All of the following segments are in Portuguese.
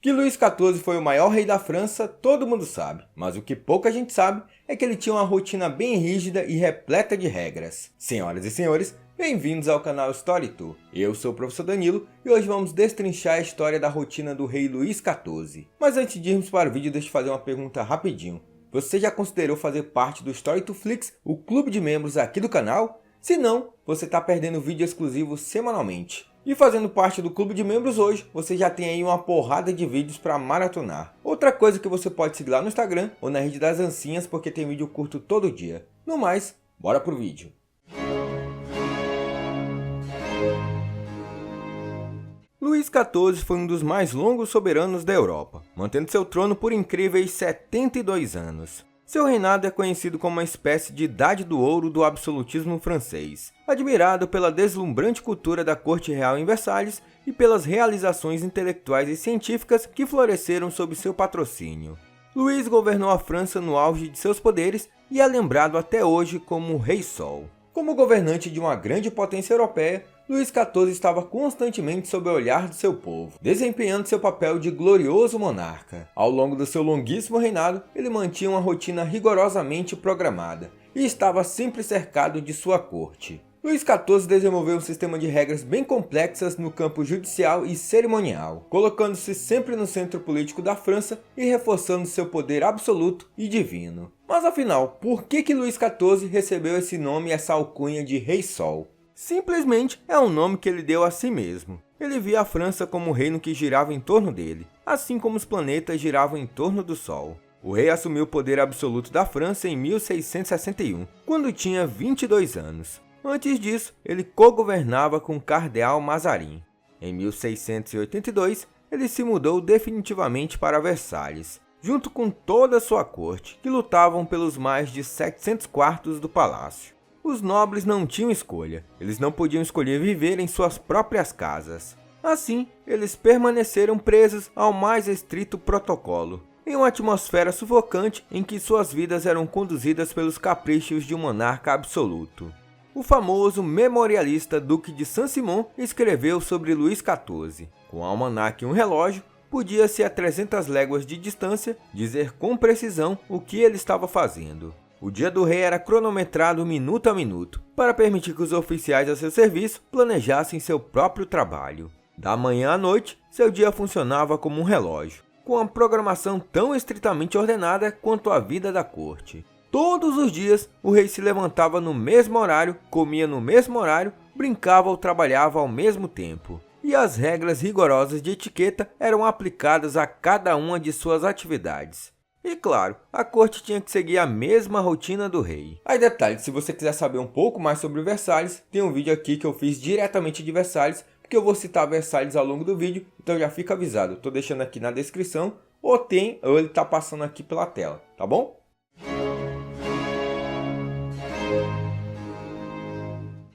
Que Luís XIV foi o maior rei da França, todo mundo sabe, mas o que pouca gente sabe é que ele tinha uma rotina bem rígida e repleta de regras. Senhoras e senhores, bem-vindos ao canal Story Tour. Eu sou o professor Danilo e hoje vamos destrinchar a história da rotina do rei Luís XIV. Mas antes de irmos para o vídeo, deixa eu fazer uma pergunta rapidinho. Você já considerou fazer parte do Story Tour Flix, o clube de membros aqui do canal? Se não, você está perdendo vídeo exclusivo semanalmente. E fazendo parte do clube de membros hoje, você já tem aí uma porrada de vídeos para maratonar. Outra coisa que você pode seguir lá no Instagram ou na rede das Ancinhas, porque tem vídeo curto todo dia. No mais, bora pro vídeo. Luís XIV foi um dos mais longos soberanos da Europa, mantendo seu trono por incríveis 72 anos. Seu reinado é conhecido como uma espécie de idade do ouro do absolutismo francês, admirado pela deslumbrante cultura da corte real em Versalhes e pelas realizações intelectuais e científicas que floresceram sob seu patrocínio. Luís governou a França no auge de seus poderes e é lembrado até hoje como o Rei Sol. Como governante de uma grande potência europeia, Luís XIV estava constantemente sob o olhar do seu povo, desempenhando seu papel de glorioso monarca. Ao longo do seu longuíssimo reinado, ele mantinha uma rotina rigorosamente programada e estava sempre cercado de sua corte. Luís XIV desenvolveu um sistema de regras bem complexas no campo judicial e cerimonial, colocando-se sempre no centro político da França e reforçando seu poder absoluto e divino. Mas afinal, por que Luís XIV recebeu esse nome e essa alcunha de Rei Sol? Simplesmente é um nome que ele deu a si mesmo. Ele via a França como um reino que girava em torno dele, assim como os planetas giravam em torno do Sol. O rei assumiu o poder absoluto da França em 1661, quando tinha 22 anos. Antes disso, ele co-governava com o cardeal Mazarin. Em 1682, ele se mudou definitivamente para Versalhes, junto com toda a sua corte, que lutavam pelos mais de 700 quartos do palácio. Os nobres não tinham escolha, eles não podiam escolher viver em suas próprias casas. Assim, eles permaneceram presos ao mais estrito protocolo, em uma atmosfera sufocante em que suas vidas eram conduzidas pelos caprichos de um monarca absoluto. O famoso memorialista Duque de Saint-Simon escreveu sobre Luís XIV. Com um almanaque e um relógio, podia-se a 300 léguas de distância dizer com precisão o que ele estava fazendo. O dia do rei era cronometrado minuto a minuto, para permitir que os oficiais a seu serviço planejassem seu próprio trabalho. Da manhã à noite, seu dia funcionava como um relógio, com uma programação tão estritamente ordenada quanto a vida da corte. Todos os dias, o rei se levantava no mesmo horário, comia no mesmo horário, brincava ou trabalhava ao mesmo tempo. E as regras rigorosas de etiqueta eram aplicadas a cada uma de suas atividades. E claro, a corte tinha que seguir a mesma rotina do rei. Aí detalhe, se você quiser saber um pouco mais sobre Versalhes, tem um vídeo aqui que eu fiz diretamente de Versalhes, porque eu vou citar Versalhes ao longo do vídeo, então já fica avisado. Estou deixando aqui na descrição, ou ele está passando aqui pela tela, tá bom?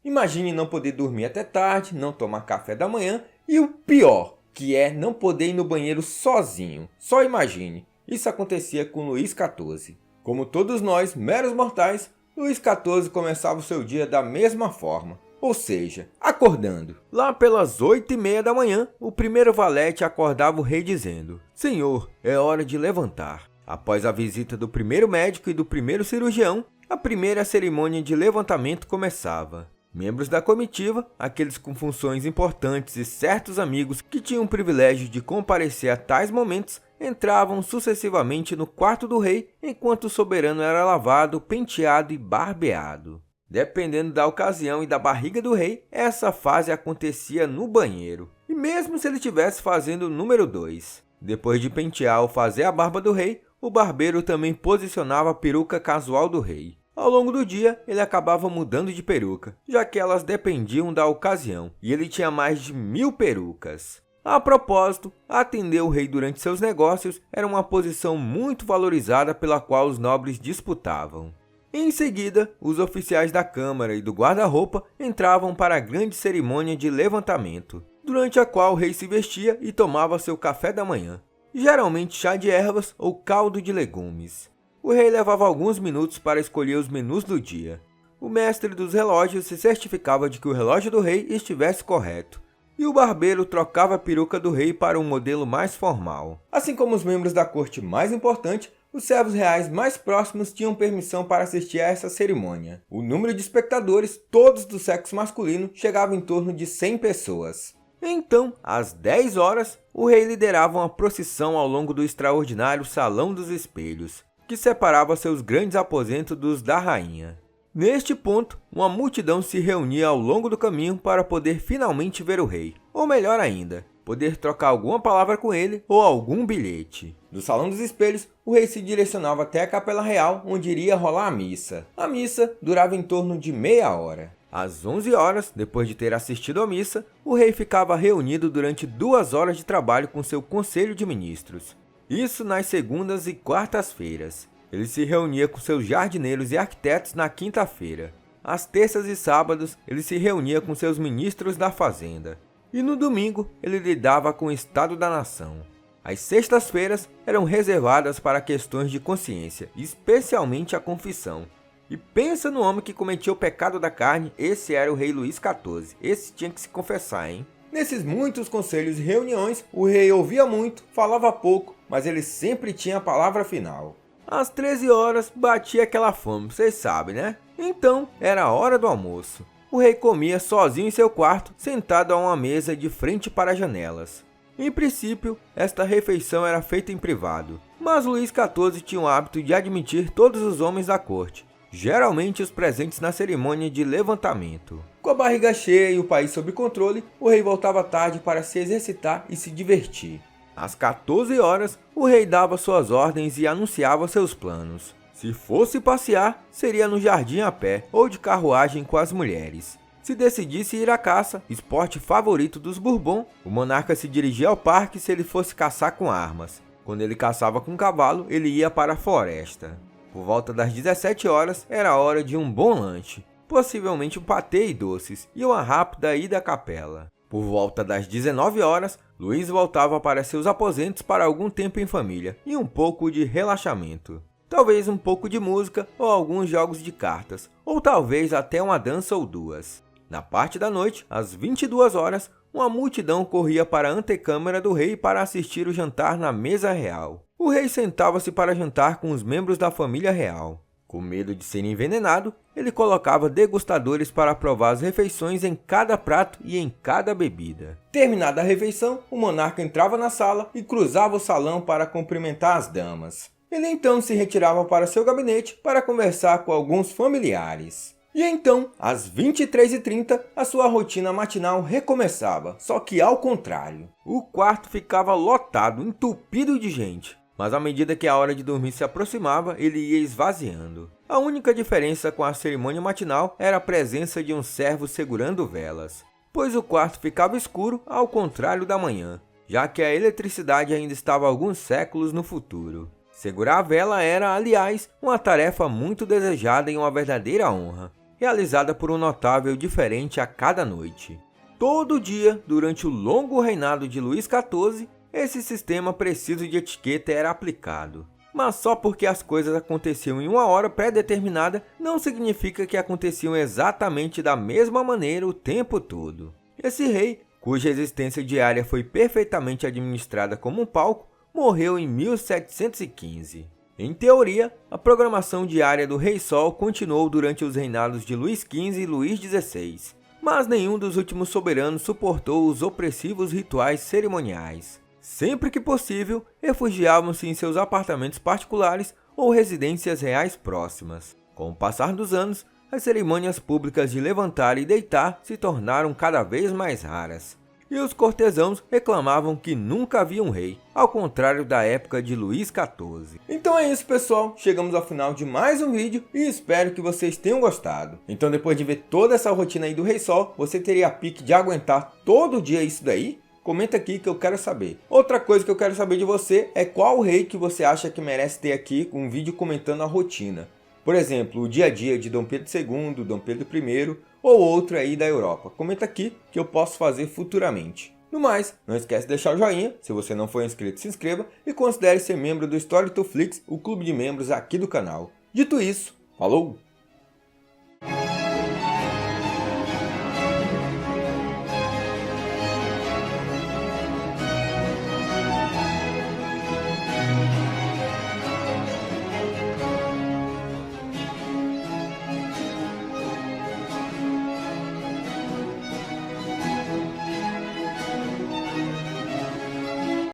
Imagine não poder dormir até tarde, não tomar café da manhã e o pior, que é não poder ir no banheiro sozinho. Só imagine. Isso acontecia com Luís XIV. Como todos nós, meros mortais, Luís XIV começava o seu dia da mesma forma, ou seja, acordando. Lá pelas 8h30 da manhã, o primeiro valete acordava o rei dizendo: "Senhor, é hora de levantar." Após a visita do primeiro médico e do primeiro cirurgião, a primeira cerimônia de levantamento começava. Membros da comitiva, aqueles com funções importantes e certos amigos que tinham o privilégio de comparecer a tais momentos, entravam sucessivamente no quarto do rei enquanto o soberano era lavado, penteado e barbeado. Dependendo da ocasião e da barriga do rei, essa fase acontecia no banheiro, e mesmo se ele estivesse fazendo o número 2. Depois de pentear ou fazer a barba do rei, o barbeiro também posicionava a peruca casual do rei. Ao longo do dia, ele acabava mudando de peruca, já que elas dependiam da ocasião, e ele tinha mais de 1000 perucas. A propósito, atender o rei durante seus negócios era uma posição muito valorizada pela qual os nobres disputavam. Em seguida, os oficiais da câmara e do guarda-roupa entravam para a grande cerimônia de levantamento, durante a qual o rei se vestia e tomava seu café da manhã, geralmente chá de ervas ou caldo de legumes. O rei levava alguns minutos para escolher os menus do dia. O mestre dos relógios se certificava de que o relógio do rei estivesse correto, e o barbeiro trocava a peruca do rei para um modelo mais formal. Assim como os membros da corte mais importante, os servos reais mais próximos tinham permissão para assistir a essa cerimônia. O número de espectadores, todos do sexo masculino, chegava em torno de 100 pessoas. Então, às 10 horas, o rei liderava uma procissão ao longo do extraordinário Salão dos Espelhos, que separava seus grandes aposentos dos da rainha. Neste ponto, uma multidão se reunia ao longo do caminho para poder finalmente ver o rei, ou melhor ainda, poder trocar alguma palavra com ele ou algum bilhete. Do Salão dos Espelhos, o rei se direcionava até a Capela Real, onde iria rolar a missa. A missa durava em torno de meia hora. Às 11 horas, depois de ter assistido à missa, o rei ficava reunido durante 2 horas de trabalho com seu conselho de ministros. Isso nas segundas e quartas-feiras. Ele se reunia com seus jardineiros e arquitetos na quinta-feira. Às terças e sábados, ele se reunia com seus ministros da fazenda. E no domingo, ele lidava com o estado da nação. As sextas-feiras eram reservadas para questões de consciência, especialmente a confissão. E pensa no homem que cometia o pecado da carne, esse era o rei Luís XIV. Esse tinha que se confessar, hein? Nesses muitos conselhos e reuniões, o rei ouvia muito, falava pouco, mas ele sempre tinha a palavra final. Às 13 horas, batia aquela fome, vocês sabem, né? Então, era a hora do almoço. O rei comia sozinho em seu quarto, sentado a uma mesa de frente para as janelas. Em princípio, esta refeição era feita em privado, mas Luís XIV tinha o hábito de admitir todos os homens da corte, geralmente os presentes na cerimônia de levantamento. Com a barriga cheia e o país sob controle, o rei voltava tarde para se exercitar e se divertir. Às 14 horas, o rei dava suas ordens e anunciava seus planos. Se fosse passear, seria no jardim a pé ou de carruagem com as mulheres. Se decidisse ir à caça, esporte favorito dos Bourbon, o monarca se dirigia ao parque se ele fosse caçar com armas. Quando ele caçava com cavalo, ele ia para a floresta. Por volta das 17 horas, era a hora de um bom lanche, possivelmente um patê e doces, e uma rápida ida à capela. Por volta das 19 horas, Luís voltava para seus aposentos para algum tempo em família e um pouco de relaxamento. Talvez um pouco de música ou alguns jogos de cartas, ou talvez até uma dança ou duas. Na parte da noite, às 22 horas, uma multidão corria para a antecâmara do rei para assistir o jantar na mesa real. O rei sentava-se para jantar com os membros da família real. Com medo de ser envenenado, ele colocava degustadores para provar as refeições em cada prato e em cada bebida. Terminada a refeição, o monarca entrava na sala e cruzava o salão para cumprimentar as damas. Ele então se retirava para seu gabinete para conversar com alguns familiares. E então, às 23h30, a sua rotina matinal recomeçava, só que ao contrário. O quarto ficava lotado, entupido de gente. Mas à medida que a hora de dormir se aproximava, ele ia esvaziando. A única diferença com a cerimônia matinal era a presença de um servo segurando velas, pois o quarto ficava escuro ao contrário da manhã, já que a eletricidade ainda estava alguns séculos no futuro. Segurar a vela era, aliás, uma tarefa muito desejada e uma verdadeira honra, realizada por um notável diferente a cada noite. Todo dia, durante o longo reinado de Luís XIV, esse sistema preciso de etiqueta era aplicado. Mas só porque as coisas aconteciam em uma hora pré-determinada, não significa que aconteciam exatamente da mesma maneira o tempo todo. Esse rei, cuja existência diária foi perfeitamente administrada como um palco, morreu em 1715. Em teoria, a programação diária do Rei Sol continuou durante os reinados de Luís XV e Luís XVI, mas nenhum dos últimos soberanos suportou os opressivos rituais cerimoniais. Sempre que possível, refugiavam-se em seus apartamentos particulares ou residências reais próximas. Com o passar dos anos, as cerimônias públicas de levantar e deitar se tornaram cada vez mais raras. E os cortesãos reclamavam que nunca havia um rei, ao contrário da época de Luís XIV. Então é isso, pessoal. Chegamos ao final de mais um vídeo e espero que vocês tenham gostado. Então, depois de ver toda essa rotina aí do Rei Sol, você teria a pique de aguentar todo dia isso daí? Comenta aqui que eu quero saber. Outra coisa que eu quero saber de você é qual rei que você acha que merece ter aqui um vídeo comentando a rotina. Por exemplo, o dia a dia de Dom Pedro II, Dom Pedro I ou outro aí da Europa. Comenta aqui que eu posso fazer futuramente. No mais, não esquece de deixar o joinha, se você não for inscrito se inscreva e considere ser membro do Storytoflix, o clube de membros aqui do canal. Dito isso, falou!